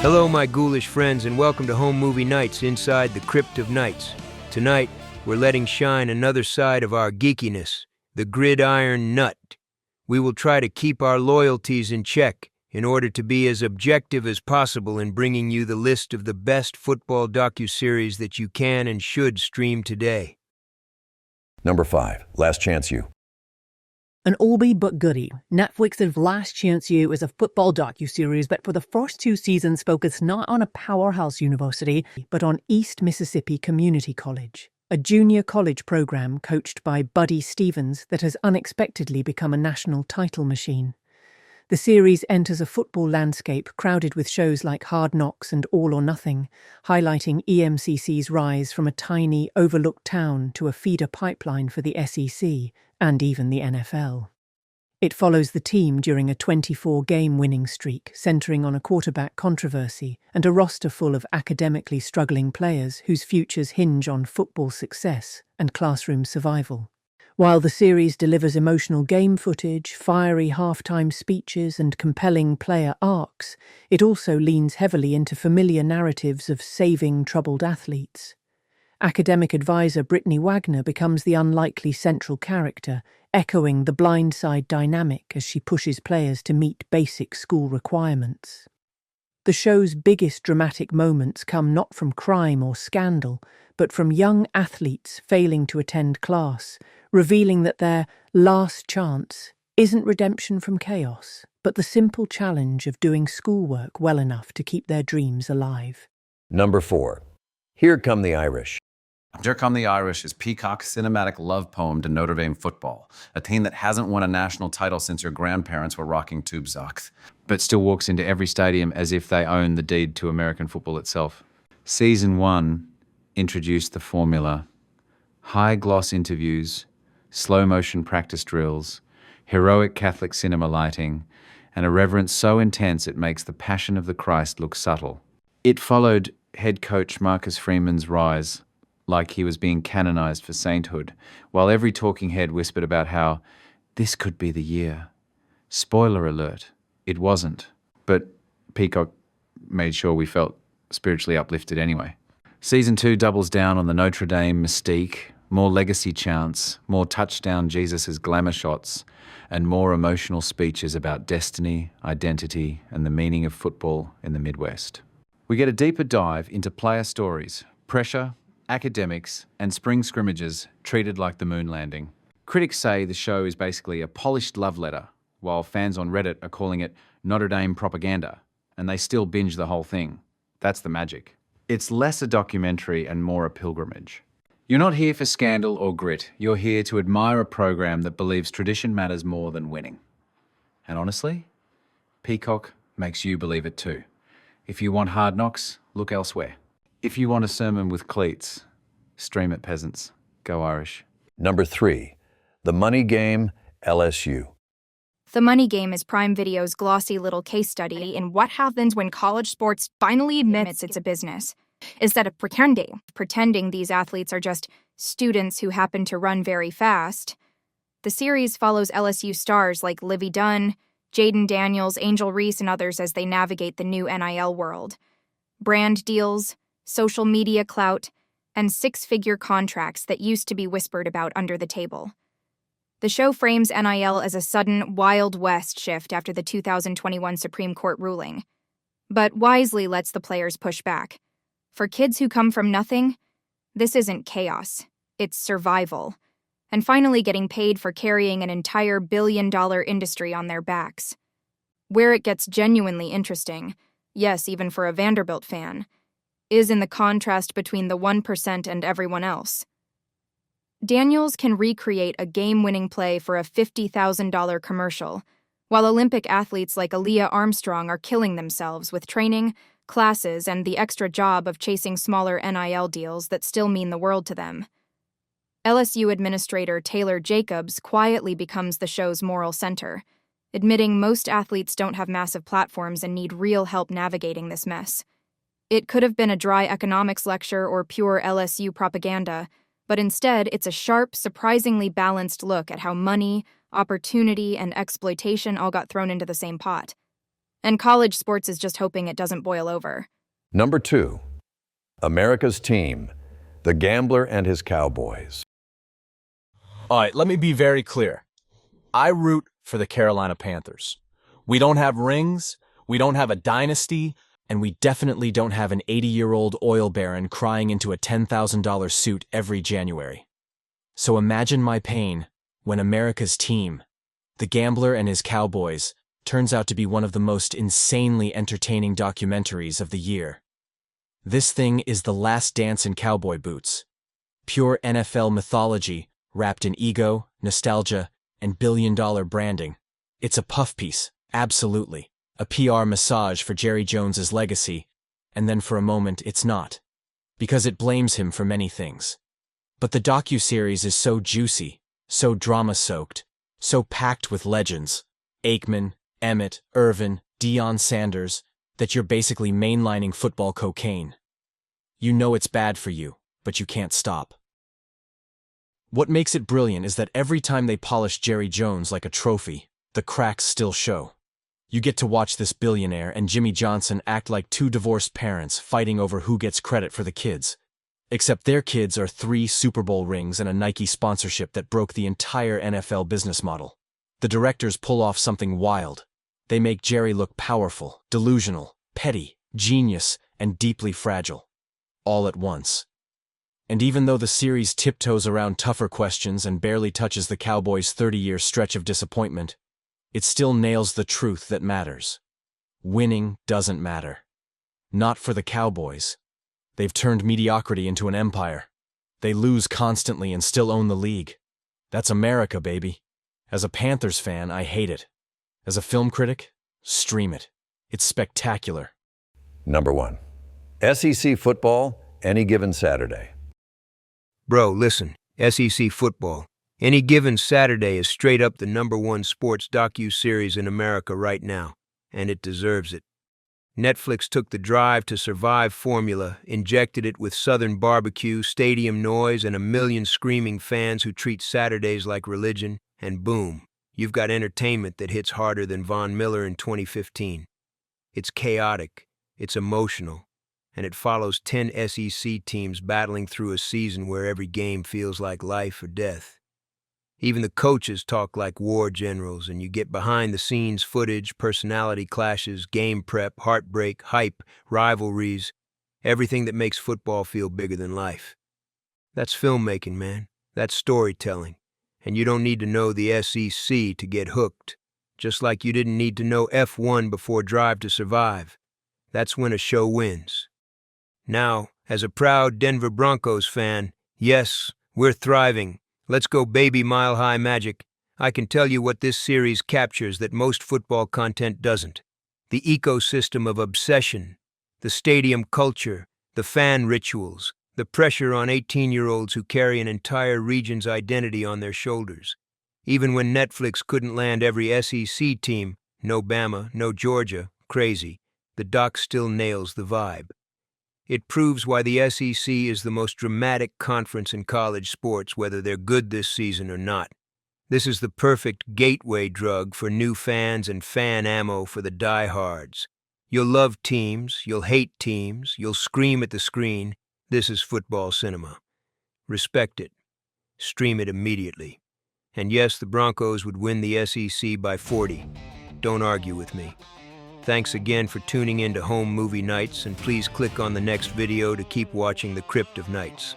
Hello, my ghoulish friends, and welcome to Home Movie Nights inside the Crypt of Nights. Tonight, we're letting shine another side of our geekiness, the gridiron nut. We will try to keep our loyalties in check in order to be as objective as possible in bringing you the list of the best football docuseries that you can and should stream today. Number 5, Last Chance U. An oldie but goodie, Netflix's Last Chance U is a football docuseries that for the first 2 seasons focused not on a powerhouse university, but on East Mississippi Community College, a junior college program coached by Buddy Stevens that has unexpectedly become a national title machine. The series enters a football landscape crowded with shows like Hard Knocks and All or Nothing, highlighting EMCC's rise from a tiny, overlooked town to a feeder pipeline for the SEC and even the NFL. It follows the team during a 24-game winning streak, centering on a quarterback controversy and a roster full of academically struggling players whose futures hinge on football success and classroom survival. While the series delivers emotional game footage, fiery halftime speeches, and compelling player arcs, it also leans heavily into familiar narratives of saving troubled athletes. Academic advisor Brittany Wagner becomes the unlikely central character, echoing the blindside dynamic as she pushes players to meet basic school requirements. The show's biggest dramatic moments come not from crime or scandal, but from young athletes failing to attend class, revealing that their last chance isn't redemption from chaos, but the simple challenge of doing schoolwork well enough to keep their dreams alive. Number 4, Here Come the Irish. Here Come the Irish is Peacock's cinematic love poem to Notre Dame football, a team that hasn't won a national title since your grandparents were rocking tube socks, but still walks into every stadium as if they own the deed to American football itself. Season 1 introduced the formula: high-gloss interviews, slow-motion practice drills, heroic Catholic cinema lighting, and a reverence so intense it makes the Passion of the Christ look subtle. It followed head coach Marcus Freeman's rise, like he was being canonized for sainthood, while every talking head whispered about how this could be the year. Spoiler alert, it wasn't, but Peacock made sure we felt spiritually uplifted anyway. Season 2 doubles down on the Notre Dame mystique, more legacy chants, more touchdown Jesus' glamour shots, and more emotional speeches about destiny, identity, and the meaning of football in the Midwest. We get a deeper dive into player stories, pressure, academics, and spring scrimmages treated like the moon landing. Critics say the show is basically a polished love letter, while fans on Reddit are calling it Notre Dame propaganda, and they still binge the whole thing. That's the magic. It's less a documentary and more a pilgrimage. You're not here for scandal or grit. You're here to admire a program that believes tradition matters more than winning. And honestly, Peacock makes you believe it too. If you want Hard Knocks, look elsewhere. If you want a sermon with cleats, stream it, peasants. Go Irish. Number 3, The Money Game, LSU. The Money Game is Prime Video's glossy little case study in what happens when college sports finally admits it's a business. Instead of pretending these athletes are just students who happen to run very fast, the series follows LSU stars like Livy Dunn, Jaden Daniels, Angel Reese, and others as they navigate the new NIL world. Brand deals, social media clout, and six-figure contracts that used to be whispered about under the table. The show frames NIL as a sudden Wild West shift after the 2021 Supreme Court ruling, but wisely lets the players push back. For kids who come from nothing, this isn't chaos, it's survival, and finally getting paid for carrying an entire billion-dollar industry on their backs. Where it gets genuinely interesting, yes, even for a Vanderbilt fan, is in the contrast between the 1% and everyone else. Daniels can recreate a game-winning play for a $50,000 commercial, while Olympic athletes like Aaliyah Armstrong are killing themselves with training, classes, and the extra job of chasing smaller NIL deals that still mean the world to them. LSU administrator Taylor Jacobs quietly becomes the show's moral center, admitting most athletes don't have massive platforms and need real help navigating this mess. It could have been a dry economics lecture or pure LSU propaganda, but instead it's a sharp, surprisingly balanced look at how money, opportunity, and exploitation all got thrown into the same pot. And college sports is just hoping it doesn't boil over. Number 2, America's team, the gambler and his Cowboys. All right, let me be very clear. I root for the Carolina Panthers. We don't have rings, we don't have a dynasty, and we definitely don't have an 80-year-old oil baron crying into a $10,000 suit every January. So imagine my pain when America's team, the gambler and his Cowboys, turns out to be one of the most insanely entertaining documentaries of the year. This thing is the last dance in cowboy boots. Pure NFL mythology wrapped in ego, nostalgia, and billion-dollar branding. It's a puff piece, absolutely. A PR massage for Jerry Jones's legacy, and then for a moment it's not. Because it blames him for many things. But the docuseries is so juicy, so drama-soaked, so packed with legends. Aikman, Emmett, Irvin, Deion Sanders, that you're basically mainlining football cocaine. You know it's bad for you, but you can't stop. What makes it brilliant is that every time they polish Jerry Jones like a trophy, the cracks still show. You get to watch this billionaire and Jimmy Johnson act like two divorced parents fighting over who gets credit for the kids. Except their kids are 3 Super Bowl rings and a Nike sponsorship that broke the entire NFL business model. The directors pull off something wild. They make Jerry look powerful, delusional, petty, genius, and deeply fragile. All at once. And even though the series tiptoes around tougher questions and barely touches the Cowboys' 30-year stretch of disappointment, it still nails the truth that matters. Winning doesn't matter. Not for the Cowboys. They've turned mediocrity into an empire. They lose constantly and still own the league. That's America, baby. As a Panthers fan, I hate it. As a film critic, stream it. It's spectacular. Number 1, SEC football, any given Saturday. Bro, listen, SEC football. Any given Saturday is straight up the number 1 sports docuseries in America right now, and it deserves it. Netflix took the Drive to Survive formula, injected it with Southern barbecue, stadium noise, and a million screaming fans who treat Saturdays like religion, and boom, you've got entertainment that hits harder than Von Miller in 2015. It's chaotic, it's emotional, and it follows 10 SEC teams battling through a season where every game feels like life or death. Even the coaches talk like war generals, and you get behind-the-scenes footage, personality clashes, game prep, heartbreak, hype, rivalries, everything that makes football feel bigger than life. That's filmmaking, man. That's storytelling. And you don't need to know the SEC to get hooked, just like you didn't need to know F1 before Drive to Survive. That's when a show wins. Now, as a proud Denver Broncos fan, yes, we're thriving. Let's go baby Mile High Magic. I can tell you what this series captures that most football content doesn't. The ecosystem of obsession, the stadium culture, the fan rituals, the pressure on 18-year-olds who carry an entire region's identity on their shoulders. Even when Netflix couldn't land every SEC team, no Bama, no Georgia, crazy, the doc still nails the vibe. It proves why the SEC is the most dramatic conference in college sports, whether they're good this season or not. This is the perfect gateway drug for new fans and fan ammo for the diehards. You'll love teams, you'll hate teams, you'll scream at the screen. This is football cinema. Respect it. Stream it immediately. And yes, the Broncos would win the SEC by 40. Don't argue with me. Thanks again for tuning in to Home Movie Nights, and please click on the next video to keep watching the Crypt of Nights.